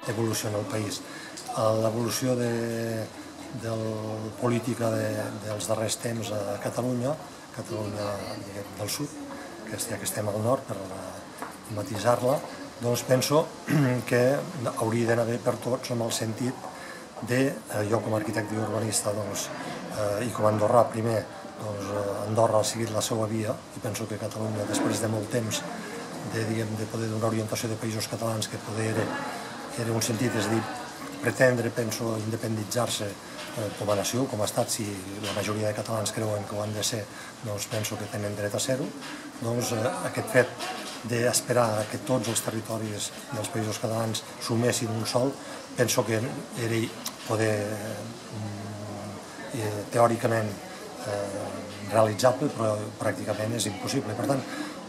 evoluciona el país. L'evolució de política dels darrers temps a Catalunya del sud, ja que estem al nord, per matisar-la, doncs penso que hauria d'anar bé per tots en el sentit de, jo com a arquitecte i urbanista i com a andorrà primer, Andorra ha seguit la seva via i penso que Catalunya, després de molt temps de poder donar orientació de països catalans que poder era un sentit, és a dir, pretendre, penso, independitzar-se com a nació, com a estat, si la majoria de catalans creuen que ho han de ser, doncs penso que tenen dret a ser-ho. Doncs aquest fet d'esperar que tots els territoris dels països catalans sumessin un sol, penso que era poder teòricament realitzable, però pràcticament és impossible. Per tant,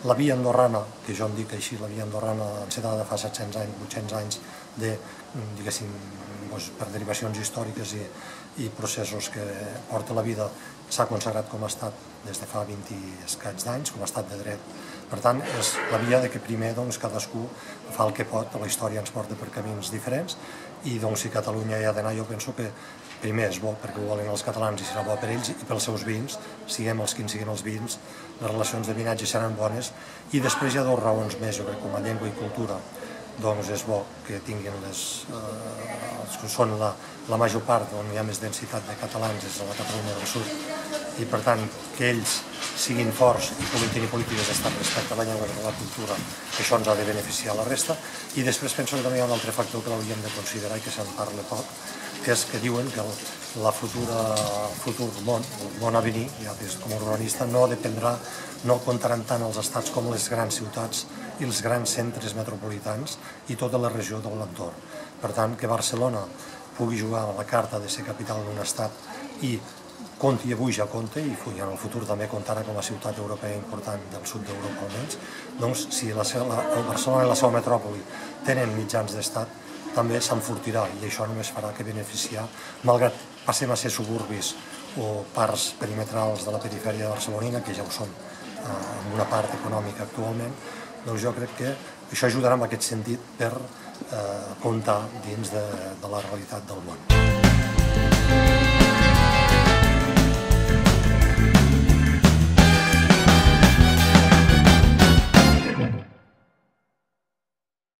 la via andorrana, que jo en dic així, la via andorrana encetada fa 700 anys, 800 anys, diguéssim, per derivacions històriques i processos que porta la vida, s'ha consagrat com a estat des de fa 20 i escaig d'anys, com a estat de dret. Per tant, és la via que primer cadascú fa el que pot, la història ens porta per camins diferents, i si Catalunya hi ha d'anar, jo penso que primer és bo perquè ho volen els catalans i serà bo per ells i pels seus veïns, siguem els quins siguin els veïns, les relacions de veïnatge seran bones, i després hi ha dues raons més, jo crec, com a llengua i cultura. Doncs és bo que tinguin són la major part on hi ha més densitat de catalans és a la Catalunya del Sud, i per tant que ells siguin forts i puguin tenir polítiques d'estat respecte a la llengua i a la cultura, que això ens ha de beneficiar a la resta. I després penso que també hi ha un altre factor que l'hauríem de considerar i que se'n parla poc, que és que diuen que el món a venir, ja com a urbanista, no comptaran tant els estats com les grans ciutats i els grans centres metropolitans i tota la regió de l'entorn. Per tant, que Barcelona pugui jugar a la carta de ser capital d'un estat i compti, avui ja compta, i en el futur també comptarà com a ciutat europea important del sud d'Europa almenys, doncs si Barcelona i la seva metròpoli tenen mitjans d'estat, també s'enfortirà, i això només farà que beneficiar, malgrat passem a ser suburbis o parts perimetrals de la perifèria barcelonina, que ja ho són en una part econòmica actualment, doncs jo crec que això ajudarà en aquest sentit per comptar dins de la realitat del món.